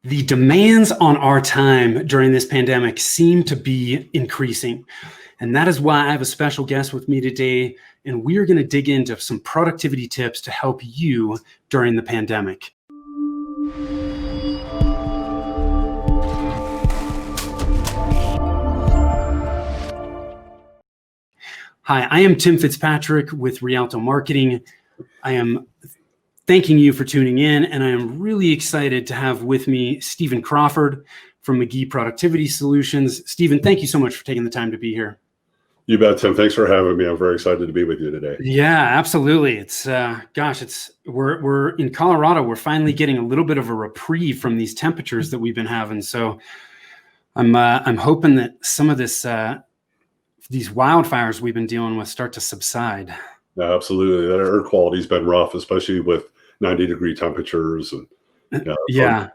The demands on our time during this pandemic seem to be increasing. And that is why I have a special guest with me today. And we are going to dig into some productivity tips to help you during the pandemic. Hi, I am Tim Fitzpatrick with Rialto Marketing. I am thanking you for tuning in, and I am really excited to have with me Steven Crawford from McGhee Productivity Solutions. Steven, thank you so much for taking the time to be here. You bet, Tim. Thanks for having me. I'm very excited to be with you today. Yeah, absolutely. It's we're in Colorado. We're finally getting a little bit of a reprieve from these temperatures that we've been having. So I'm hoping that some of these wildfires we've been dealing with start to subside. Absolutely. That air quality's been rough, especially with 90-degree temperatures. And yeah,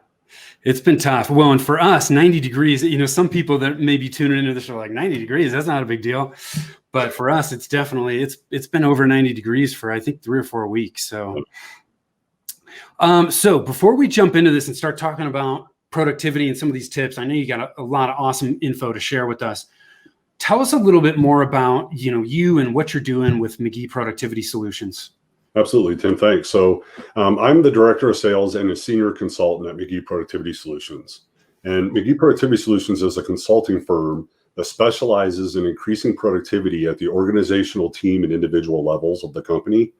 it's been tough. Well, and for us, 90 degrees, some people that may be tuning into this are like, 90 degrees, that's not a big deal. But for us, it's definitely, it's been over 90 degrees for, I think, 3 or 4 weeks. So, so before we jump into this and start talking about productivity and some of these tips, I know you got a lot of awesome info to share with us. Tell us a little bit more about, you and what you're doing with McGhee Productivity Solutions. Absolutely, Tim. Thanks. So I'm the director of sales and a senior consultant at McGhee Productivity Solutions. And McGhee Productivity Solutions is a consulting firm that specializes in increasing productivity at the organizational, team, and individual levels of the company.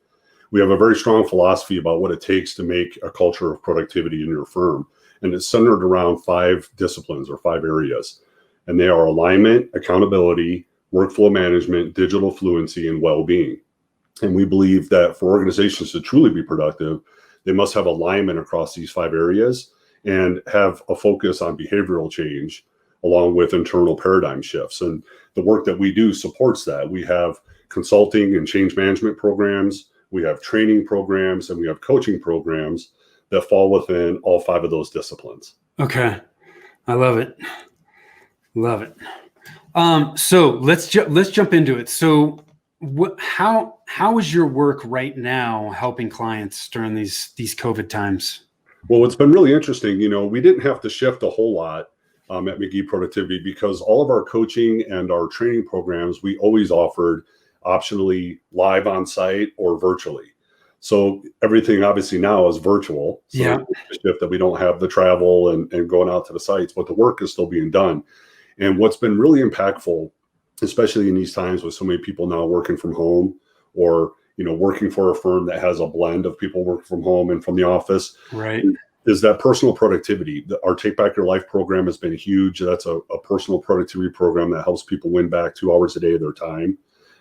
We have a very strong philosophy about what it takes to make a culture of productivity in your firm. And it's centered around 5 disciplines or 5 areas. And they are alignment, accountability, workflow management, digital fluency, and well-being. And we believe that for organizations to truly be productive, they must have alignment across these 5 areas and have a focus on behavioral change along with internal paradigm shifts. And the work that we do supports that. We have consulting and change management programs, we have training programs, and we have coaching programs that fall within all 5 of those disciplines. Okay. I love it. Love it. So let's jump into it. So how is your work right now helping clients during these COVID times? Well, it's been really interesting. We didn't have to shift a whole lot at McGhee Productivity because all of our coaching and our training programs, we always offered optionally live on site or virtually. So everything obviously now is virtual. So yeah. It's shift that we don't have the travel and going out to the sites, but the work is still being done. And what's been really impactful, especially in these times with so many people now working from home or, working for a firm that has a blend of people working from home and from the office, right, is that personal productivity. Our Take Back Your Life program has been huge. That's a personal productivity program that helps people win back 2 hours a day of their time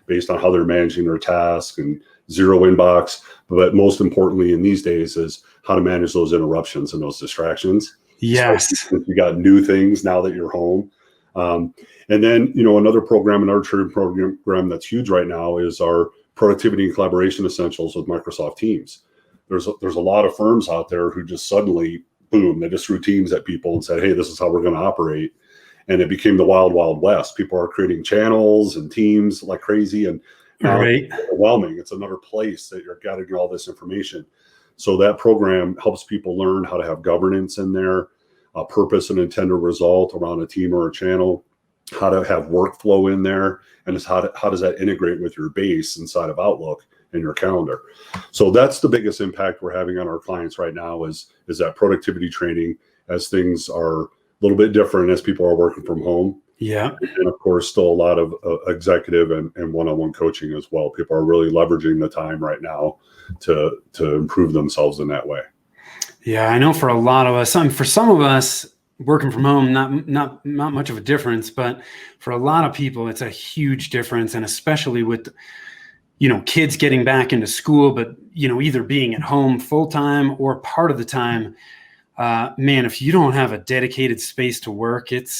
based on how they're managing their tasks and zero inbox. But most importantly in these days is how to manage those interruptions and those distractions. Yes. So you got new things now that you're home. And then, another program in our training program that's huge right now is our productivity and collaboration essentials with Microsoft Teams. There's a lot of firms out there who just suddenly, boom, they just threw Teams at people and said, hey, this is how we're going to operate. And it became the wild, wild west. People are creating channels and teams like crazy. And now it's overwhelming. It's another place that you're gathering all this information. So that program helps people learn how to have governance in there, a purpose and intended result around a team or a channel, how to have workflow in there, and it's how does that integrate with your base inside of Outlook and your calendar. So that's the biggest impact we're having on our clients right now is that productivity training as things are a little bit different as people are working from home. Yeah. And of course, still a lot of executive and one-on-one coaching as well. People are really leveraging the time right now to improve themselves in that way. Yeah, I know for a lot of us, for some of us, working from home, not much of a difference, but for a lot of people, it's a huge difference. And especially with, kids getting back into school, but, either being at home full time or part of the time, man, if you don't have a dedicated space to work, it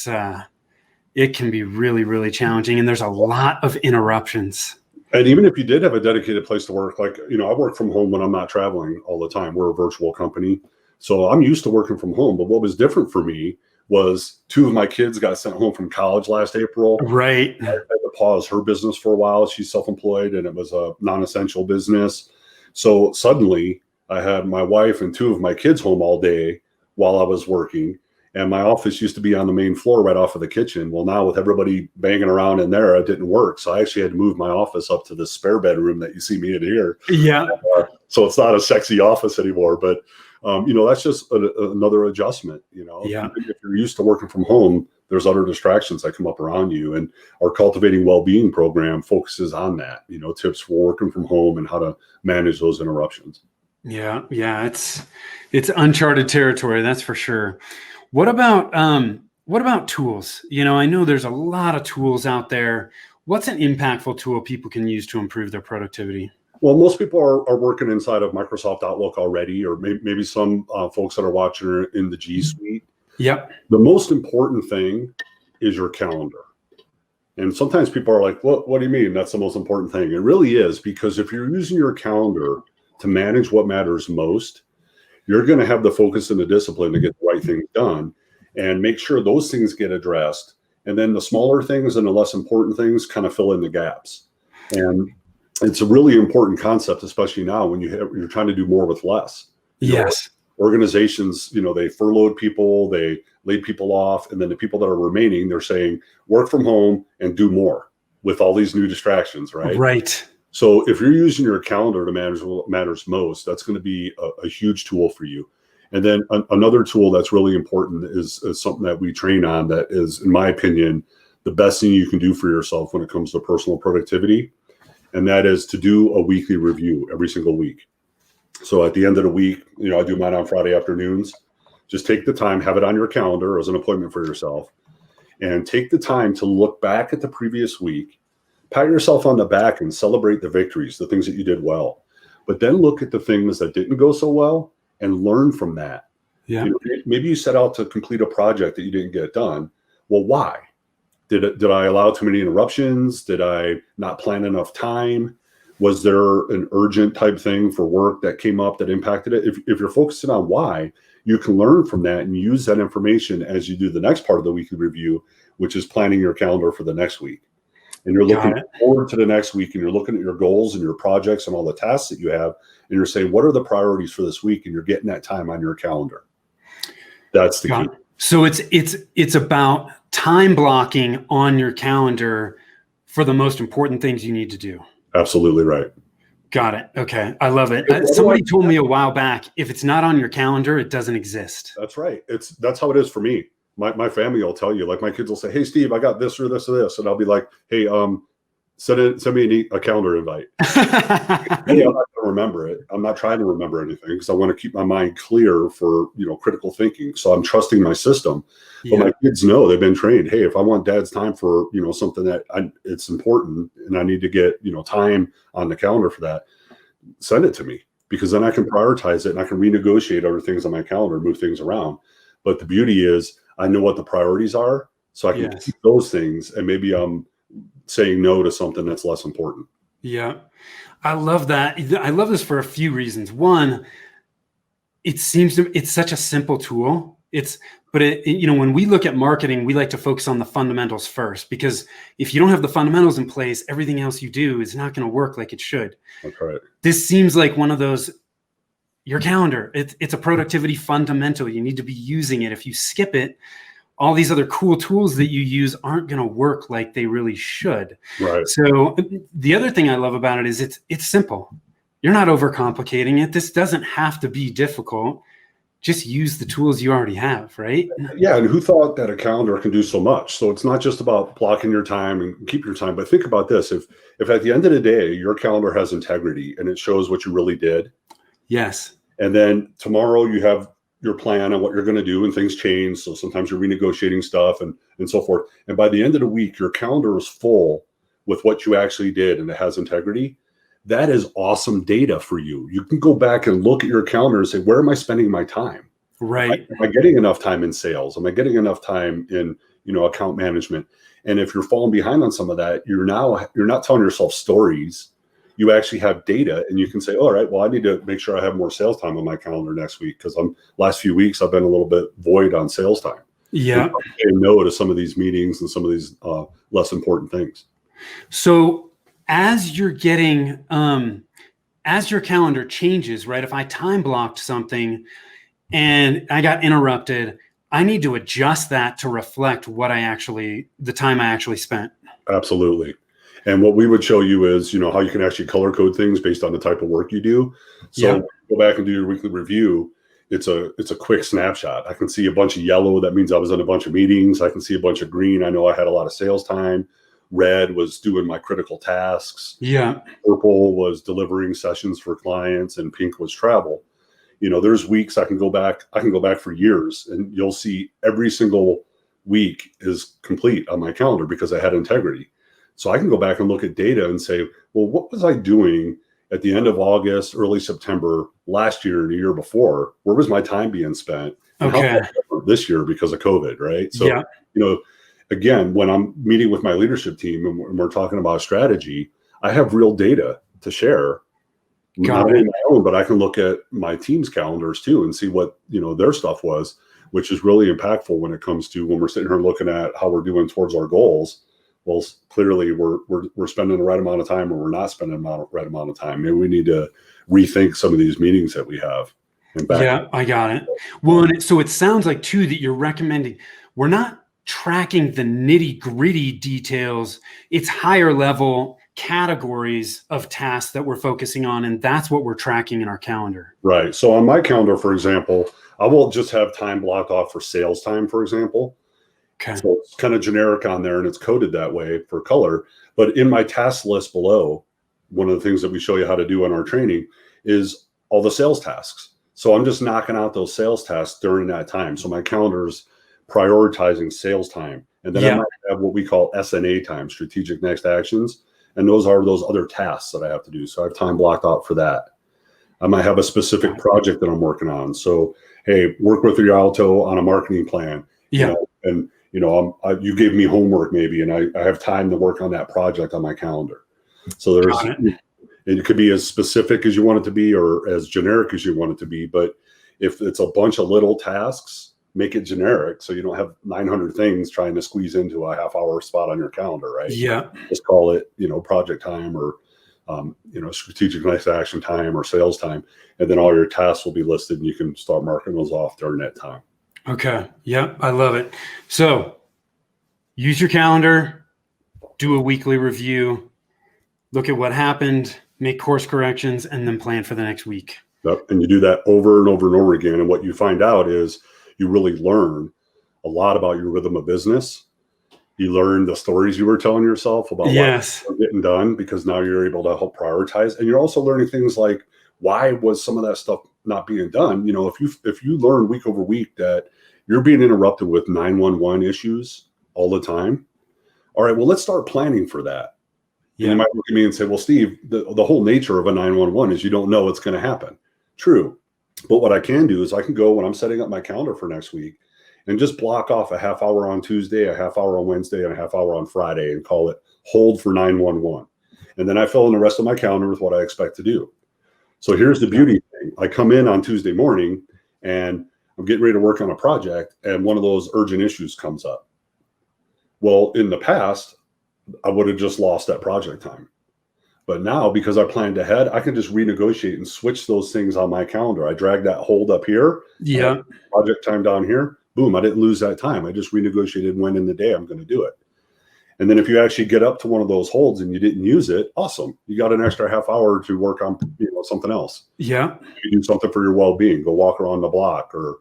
can be really, really challenging. And there's a lot of interruptions. And even if you did have a dedicated place to work, like, I work from home when I'm not traveling all the time. We're a virtual company. So I'm used to working from home. But what was different for me was 2 of my kids got sent home from college last April. Right. I had to pause her business for a while. She's self-employed and it was a non-essential business. So suddenly I had my wife and 2 of my kids home all day while I was working. And my office used to be on the main floor right off of the kitchen. Well, now with everybody banging around in there, it didn't work. So I actually had to move my office up to the spare bedroom that you see me in here. Yeah. So it's not a sexy office anymore, but that's just another adjustment. Yeah. Even if you're used to working from home, there's other distractions that come up around you. And our Cultivating Wellbeing program focuses on that, tips for working from home and how to manage those interruptions. Yeah. Yeah. It's uncharted territory. That's for sure. What about tools? I know there's a lot of tools out there. What's an impactful tool people can use to improve their productivity? Well, most people are working inside of Microsoft Outlook already, or maybe some folks that are watching are in the G Suite. Yep. The most important thing is your calendar. And sometimes people are like, what do you mean that's the most important thing? It really is, because if you're using your calendar to manage what matters most, you're going to have the focus and the discipline to get the right things done and make sure those things get addressed. And then the smaller things and the less important things kind of fill in the gaps. And it's a really important concept, especially now when you're trying to do more with less. Yes. Organizations, they furloughed people, they laid people off, and then the people that are remaining, they're saying work from home and do more with all these new distractions, right? Right. So if you're using your calendar to manage what matters most, that's going to be a huge tool for you. And then another tool that's really important is something that we train on that is, in my opinion, the best thing you can do for yourself when it comes to personal productivity. And that is to do a weekly review every single week. So at the end of the week, I do mine on Friday afternoons. Just take the time, have it on your calendar as an appointment for yourself, and take the time to look back at the previous week. Pat yourself on the back and celebrate the victories, the things that you did well. But then look at the things that didn't go so well and learn from that. Yeah. Maybe you set out to complete a project that you didn't get done. Well, why? Did I allow too many interruptions? Did I not plan enough time? Was there an urgent type thing for work that came up that impacted it? If you're focusing on why, you can learn from that and use that information as you do the next part of the weekly review, which is planning your calendar for the next week. And you're looking forward to the next week, and you're looking at your goals and your projects and all the tasks that you have, and you're saying, what are the priorities for this week? And you're getting that time on your calendar. That's the key. So it's about time blocking on your calendar for the most important things you need to do. Absolutely right. Got it. Okay. I love it. Somebody told me a while back, if it's not on your calendar, it doesn't exist. That's right. That's how it is for me. My family will tell you, like my kids will say, hey, Steve, I got this or this or this. And I'll be like, hey, send me a calendar invite. Hey, I'm not going to remember it. I'm not trying to remember anything because I want to keep my mind clear for, critical thinking. So I'm trusting my system. Yeah. But my kids know, they've been trained. Hey, if I want dad's time for, something that it's important and I need to get, time on the calendar for that, send it to me, because then I can prioritize it and I can renegotiate other things on my calendar, move things around. But the beauty is I know what the priorities are, so I can keep those things, and maybe I'm saying no to something that's less important. Yeah. I love that. I love this for a few reasons. One, it's such a simple tool. But when we look at marketing, we like to focus on the fundamentals first, because if you don't have the fundamentals in place, everything else you do is not going to work like it should. That's right. This seems like one of those, your calendar, it's a productivity fundamental. You need to be using it. If you skip it, all these other cool tools that you use aren't going to work like they really should. Right. So the other thing I love about it is it's simple. You're not overcomplicating it. This doesn't have to be difficult. Just use the tools you already have, right? Yeah, and who thought that a calendar can do so much? So it's not just about blocking your time and keep your time, but think about this. If at the end of the day, your calendar has integrity and it shows what you really did. Yes. And then tomorrow you have your plan on what you're going to do, and things change. So sometimes you're renegotiating stuff and so forth. And by the end of the week, your calendar is full with what you actually did and it has integrity. That is awesome data for you. You can go back and look at your calendar and say, where am I spending my time? Right. Am I getting enough time in sales? Am I getting enough time in, account management? And if you're falling behind on some of that, you're not telling yourself stories. You actually have data, and you can say, all right, well, I need to make sure I have more sales time on my calendar next week, because last few weeks I've been a little bit void on sales time. Yeah. Saying no to some of these meetings and some of these less important things. So as you're getting, as your calendar changes, right? If I time blocked something, and I got interrupted, I need to adjust that to reflect the time I actually spent. Absolutely. And what we would show you is, how you can actually color code things based on the type of work you do. So go back and do your weekly review. It's a quick snapshot. I can see a bunch of yellow. That means I was in a bunch of meetings. I can see a bunch of green. I know I had a lot of sales time. Red was doing my critical tasks. Yeah. Purple was delivering sessions for clients, and pink was travel. There's weeks I can go back for years, and you'll see every single week is complete on my calendar because I had integrity. So I can go back and look at data and say, well, what was I doing at the end of August, early September last year and the year before? Where was my time being spent? And how this year because of COVID, right? So, again, when I'm meeting with my leadership team and we're talking about strategy, I have real data to share. Not only my own, but I can look at my team's calendars too and see what their stuff was, which is really impactful when it comes to when we're sitting here looking at how we're doing towards our goals. Well, clearly we're spending the right amount of time, or we're not spending the right amount of time. Maybe we need to rethink some of these meetings that we have. Yeah, I got it. Well, so it sounds like too that you're recommending we're not tracking the nitty gritty details. It's higher level categories of tasks that we're focusing on, and that's what we're tracking in our calendar. Right. So on my calendar, for example, I will just have time blocked off for sales time, for example. Okay. So it's kind of generic on there and it's coded that way for color. But in my task list below, one of the things that we show you how to do in our training is all the sales tasks. So I'm just knocking out those sales tasks during that time. So my calendar's prioritizing sales time. And then I might have what we call SNA time, strategic next actions. And those are those other tasks that I have to do. So I have time blocked out for that. I might have a specific project that I'm working on. So, hey, work with Rialto on a marketing plan. Yeah. You gave me homework maybe, and I have time to work on that project on my calendar. So it could be as specific as you want it to be or as generic as you want it to be. But if it's a bunch of little tasks, make it generic so you don't have 900 things trying to squeeze into a half-hour spot on your calendar, right? Yeah. Just call it, project time or, strategic next action time or sales time. And then all your tasks will be listed and you can start marking those off during that time. Okay. Yep. I love it. So use your calendar, do a weekly review, look at what happened, make course corrections, and then plan for the next week. Yep. And you do that over and over and over again. And what you find out is you really learn a lot about your rhythm of business. You learn the stories you were telling yourself about what you're getting done, because now you're able to help prioritize. And you're also learning things like, why was some of that stuff not being done? If you learn week over week that you're being interrupted with 911 issues all the time, all right, well, let's start planning for that. Yeah. And you might look at me and say, well, Steve, the whole nature of a 911 is you don't know what's going to happen. True. But what I can do is I can go when I'm setting up my calendar for next week and just block off a half hour on Tuesday, a half hour on Wednesday, and a half hour on Friday and call it hold for 911. And then I fill in the rest of my calendar with what I expect to do. So here's the beauty thing. I come in on Tuesday morning and I'm getting ready to work on a project and one of those urgent issues comes up. Well, in the past, I would have just lost that project time. But now, because I planned ahead, I can just renegotiate and switch those things on my calendar. I drag that hold up here. Yeah. Project time down here. Boom, I didn't lose that time. I just renegotiated when in the day I'm going to do it. And then if you actually get up to one of those holds and you didn't use it, awesome. You got an extra half hour to work on something else. Yeah. You do something for your well-being. Go walk around the block or,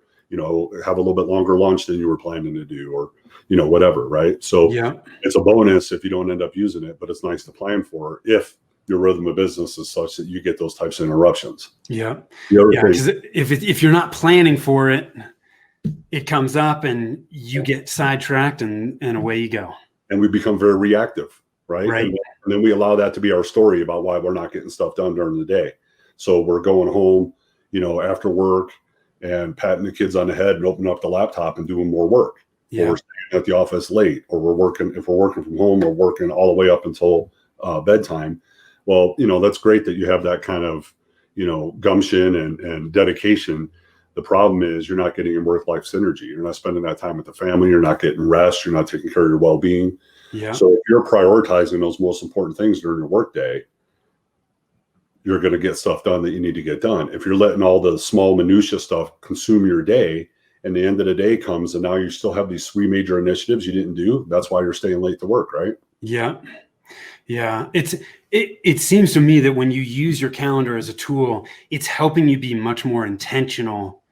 have a little bit longer lunch than you were planning to do or, whatever, right? So it's a bonus if you don't end up using it, but it's nice to plan for if your rhythm of business is such that you get those types of interruptions. Yeah. Because if you're not planning for it, it comes up and you get sidetracked and away you go. And we become very reactive, right? And then we allow that to be our story about why we're not getting stuff done during the day. So we're going home, after work and patting the kids on the head and opening up the laptop and doing more work. Yeah. Or we're staying at the office late, or if we're working from home, we're working all the way up until bedtime. Well, that's great that you have that kind of, gumption and dedication. The problem is you're not getting your work-life synergy. You're not spending that time with the family. You're not getting rest. You're not taking care of your well-being. Yeah. So if you're prioritizing those most important things during your workday, you're going to get stuff done that you need to get done. If you're letting all the small minutia stuff consume your day, and the end of the day comes and now you still have these 3 major initiatives you didn't do, that's why you're staying late to work, right? Yeah. Yeah. It seems to me that when you use your calendar as a tool, it's helping you be much more intentional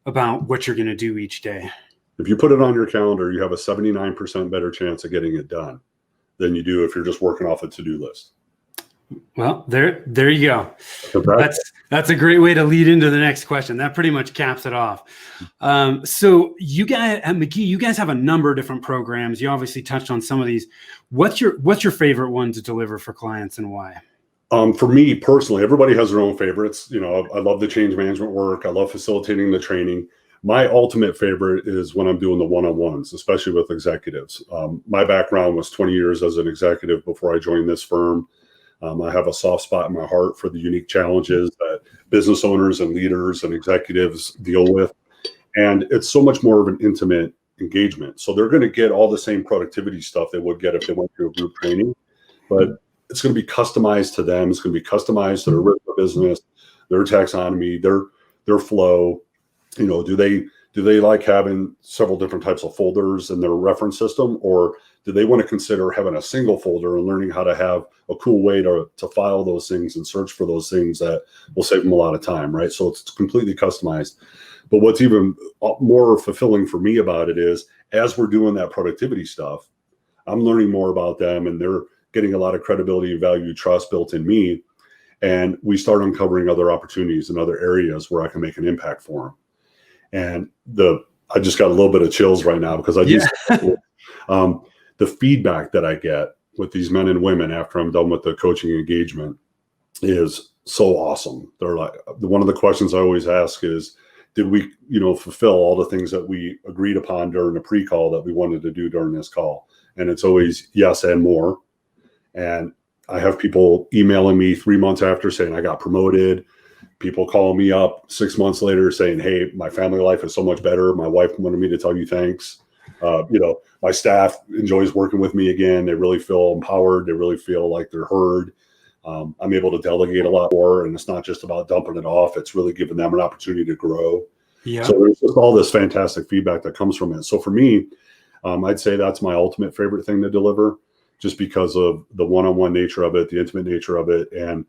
about what you're going to do each day. If you put it on your calendar, you have a 79% better chance of getting it done than you do if you're just working off a to-do list. Well, there you go. That's a great way to lead into the next question. That pretty much caps it off. So you guys at McGhee, you guys have a number of different programs. You obviously touched on some of these. What's your favorite one to deliver for clients and why? For me personally, everybody has their own favorites. I love the change management work. I love facilitating the training. My ultimate favorite is when I'm doing the one-on-ones, especially with executives. My background was 20 years as an executive before I joined this firm. I have a soft spot in my heart for the unique challenges that business owners and leaders and executives deal with. And it's so much more of an intimate engagement. So they're going to get all the same productivity stuff they would get if they went through a group training, but it's going to be customized to them. It's going to be customized to their rhythm of business, their taxonomy, their flow. Do they like having several different types of folders in their reference system, or do they want to consider having a single folder and learning how to have a cool way to file those things and search for those things that will save them a lot of time, right? So it's completely customized. But what's even more fulfilling for me about it is, as we're doing that productivity stuff, I'm learning more about them, and they're getting a lot of credibility, value, trust built in me. And we start uncovering other opportunities in other areas where I can make an impact for them. And I just got a little bit of chills right now because the feedback that I get with these men and women after I'm done with the coaching engagement is so awesome. They're like, one of the questions I always ask is, did we, fulfill all the things that we agreed upon during the pre-call that we wanted to do during this call? And it's always yes and more. And I have people emailing me 3 months after saying I got promoted. People calling me up 6 months later saying, hey, my family life is so much better. My wife wanted me to tell you thanks. My staff enjoys working with me again. They really feel empowered. They really feel like they're heard. I'm able to delegate a lot more, and it's not just about dumping it off. It's really giving them an opportunity to grow. Yeah. So there's just all this fantastic feedback that comes from it. So for me, I'd say that's my ultimate favorite thing to deliver, just because of the one-on-one nature of it, the intimate nature of it, and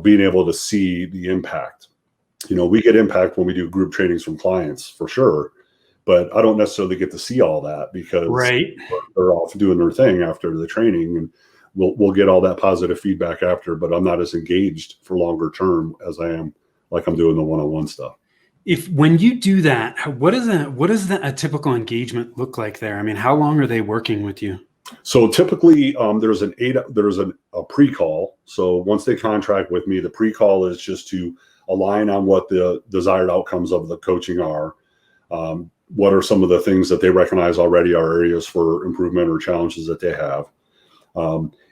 being able to see the impact. We get impact when we do group trainings from clients for sure, but I don't necessarily get to see all that because they're off doing their thing after the training, and we'll get all that positive feedback after, but I'm not as engaged for longer term as I am like I'm doing the one-on-one stuff. When you do that, what does a typical engagement look like there? I mean, how long are they working with you? So typically there's a pre-call. So once they contract with me, the pre-call is just to align on what the desired outcomes of the coaching are. What are some of the things that they recognize already are areas for improvement or challenges that they have.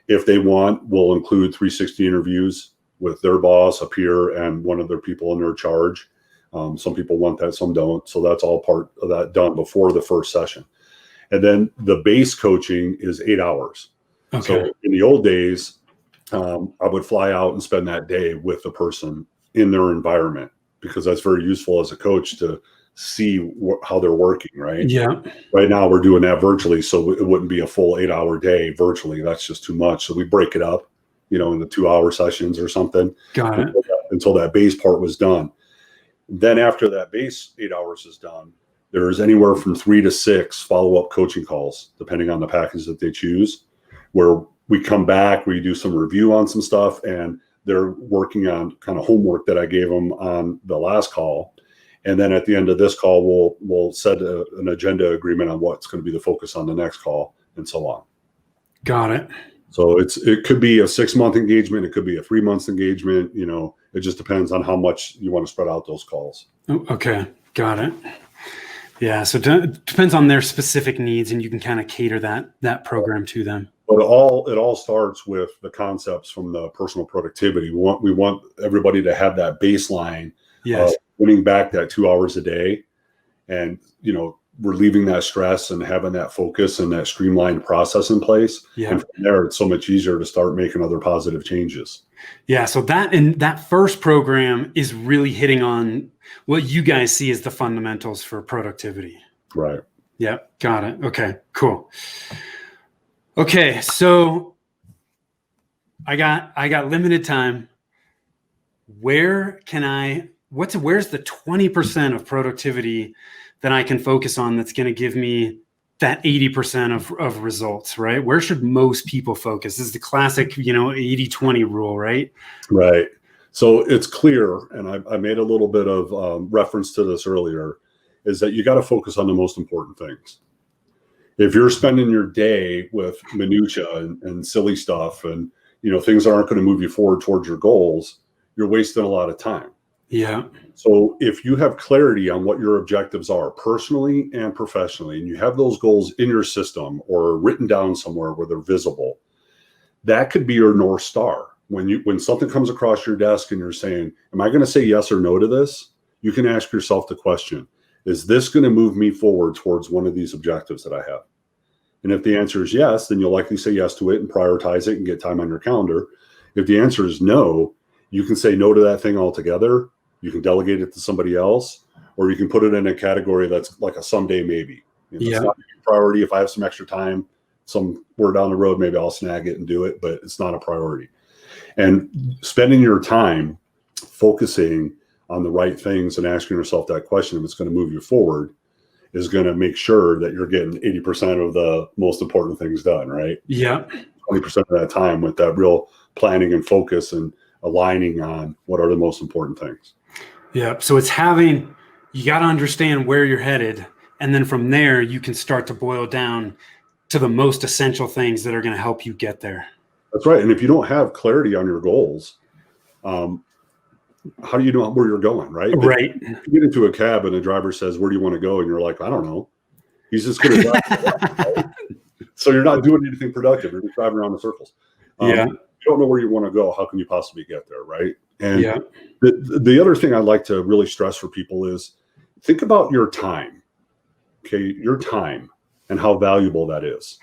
If they want, we'll include 360 interviews with their boss, a peer, and one of their people in their charge. Some people want that, some don't. So that's all part of that done before the first session. And then the base coaching is 8 hours. Okay. So in the old days, I would fly out and spend that day with the person in their environment, because that's very useful as a coach to see how they're working, right? Yeah. Right now we're doing that virtually, so it wouldn't be a full 8-hour day virtually. That's just too much. So we break it up, into 2-hour sessions or something. Got it. Until that base part was done. Then after that base 8 hours is done, there's anywhere from 3 to 6 follow-up coaching calls, depending on the package that they choose, where we come back, we do some review on some stuff, and they're working on kind of homework that I gave them on the last call. And then at the end of this call, we'll set an agenda agreement on what's going to be the focus on the next call, and so on. Got it. So it could be a 6-month engagement. It could be a 3 months engagement. It just depends on how much you want to spread out those calls. Okay. Got it. Yeah. So it depends on their specific needs, and you can kind of cater that program to them. But it all starts with the concepts from the personal productivity. We want everybody to have that baseline. Yes. Winning back that 2 hours a day. And, relieving that stress and having that focus and that streamlined process in place. Yeah. And from there, it's so much easier to start making other positive changes. Yeah. So that first program is really hitting on what you guys see as the fundamentals for productivity. Right. Yeah. Got it. Okay, cool. Okay. So I got limited time. Where's the 20% of productivity that I can focus on that's going to give me that 80% of results, right? Where should most people focus? This is the classic, 80-20 rule, right? Right. So it's clear, and I made a little bit of reference to this earlier, is that you got to focus on the most important things. If you're spending your day with minutia and silly stuff and, things that aren't going to move you forward towards your goals, you're wasting a lot of time. Yeah. So if you have clarity on what your objectives are personally and professionally, and you have those goals in your system or written down somewhere where they're visible, that could be your North Star. When something comes across your desk and you're saying, am I going to say yes or no to this? You can ask yourself the question, is this going to move me forward towards one of these objectives that I have? And if the answer is yes, then you'll likely say yes to it and prioritize it and get time on your calendar. If the answer is no, you can say no to that thing altogether. You can delegate it to somebody else, or you can put it in a category that's like a someday maybe. It's not a priority. If I have some extra time, somewhere down the road, maybe I'll snag it and do it, but it's not a priority. And spending your time focusing on the right things and asking yourself that question, if it's going to move you forward, is going to make sure that you're getting 80% of the most important things done, right? Yeah. 20% of that time with that real planning and focus and aligning on what are the most important things. Yeah. So it's you got to understand where you're headed. And then from there, you can start to boil down to the most essential things that are going to help you get there. That's right. And if you don't have clarity on your goals, how do you know where you're going, right? Right. If you get into a cab and the driver says, where do you want to go? And you're like, I don't know. He's just going to drive. Right? So you're not doing anything productive. You're just driving around in circles. Yeah. You don't know where you want to go. How can you possibly get there, right? And yeah. the other thing I like to really stress for people is think about your time, okay? Your time and how valuable that is.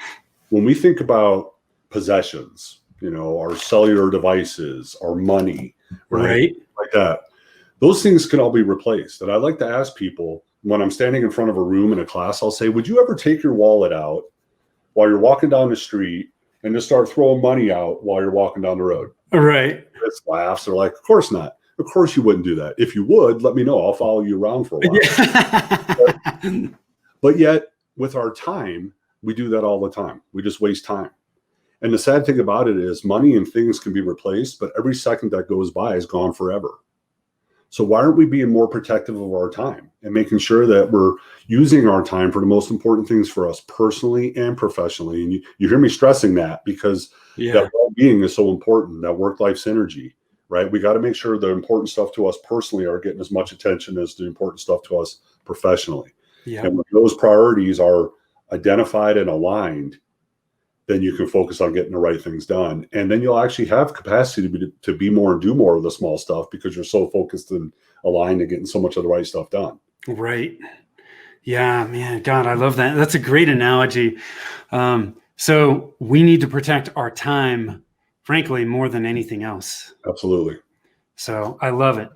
When we think about possessions, our cellular devices, our money, right? Like that, those things can all be replaced. And I like to ask people when I'm standing in front of a room in a class, I'll say, would you ever take your wallet out while you're walking down the street and just start throwing money out while you're walking down the road? Right. It's laughs. They're like, of course not. Of course you wouldn't do that. If you would, let me know. I'll follow you around for a while. Yeah. But yet with our time, we do that all the time. We just waste time. And the sad thing about it is money and things can be replaced, but every second that goes by is gone forever. So why aren't we being more protective of our time and making sure that we're using our time for the most important things for us personally and professionally? And you hear me stressing that because that well-being is so important, that work-life synergy, right? We got to make sure the important stuff to us personally are getting as much attention as the important stuff to us professionally. Yeah. And when those priorities are identified and aligned, then you can focus on getting the right things done. And then you'll actually have capacity to be more and do more of the small stuff because you're so focused and aligned and getting so much of the right stuff done. Right. Yeah, man. God, I love that. That's a great analogy. So we need to protect our time, frankly, more than anything else. Absolutely. So I love it.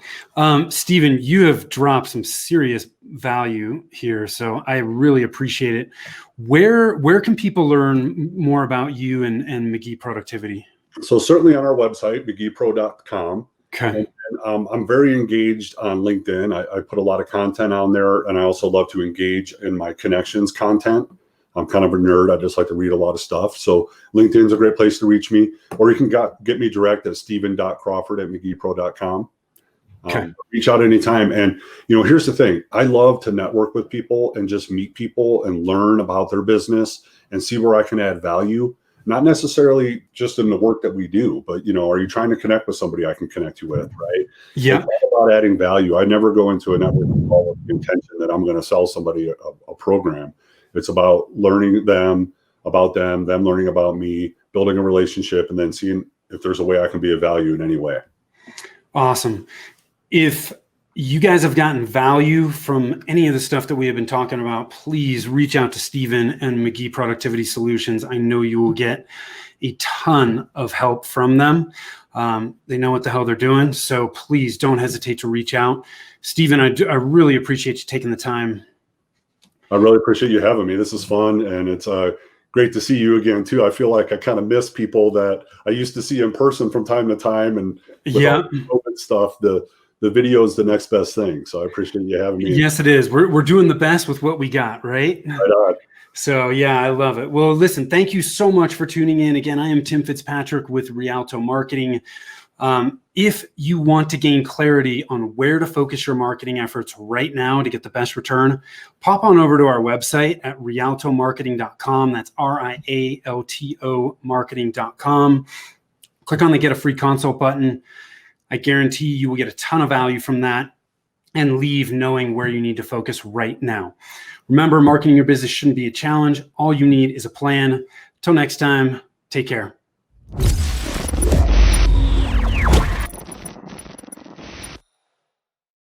Steven, you have dropped some serious value here. So I really appreciate it. Where can people learn more about you and McGhee Productivity? So certainly on our website, McGheePro.com. Okay. And I'm very engaged on LinkedIn. I put a lot of content on there, and I also love to engage in my connections content. I'm kind of a nerd. I just like to read a lot of stuff. So LinkedIn's a great place to reach me, or you can get me direct at steven.crawford@McGheePro.com. Okay. Reach out anytime. And, here's the thing. I love to network with people and just meet people and learn about their business and see where I can add value. Not necessarily just in the work that we do, but, are you trying to connect with somebody I can connect you with, right? Yeah. It's all about adding value. I never go into a networking call with the intention that I'm going to sell somebody a program. It's about learning about them learning about me, building a relationship, and then seeing if there's a way I can be of value in any way. Awesome. If you guys have gotten value from any of the stuff that we have been talking about, please reach out to Steven and McGhee Productivity Solutions. I know you will get a ton of help from them. They know what the hell they're doing. So please don't hesitate to reach out. Steven, I really appreciate you taking the time. I really appreciate you having me. This is fun, and it's great to see you again too. I feel like I kind of miss people that I used to see in person from time to time, and with all the COVID stuff, the video is the next best thing. So I appreciate you having me. Yes, it is. We're doing the best with what we got, right? Right on. So yeah, I love it. Well, listen, thank you so much for tuning in. Again, I am Tim Fitzpatrick with Rialto Marketing. If you want to gain clarity on where to focus your marketing efforts right now to get the best return, pop on over to our website at rialtomarketing.com. That's RIALTO marketing.com. Click on the Get a Free Consult button. I guarantee you will get a ton of value from that and leave knowing where you need to focus right now. Remember, marketing your business shouldn't be a challenge. All you need is a plan. Till next time, take care.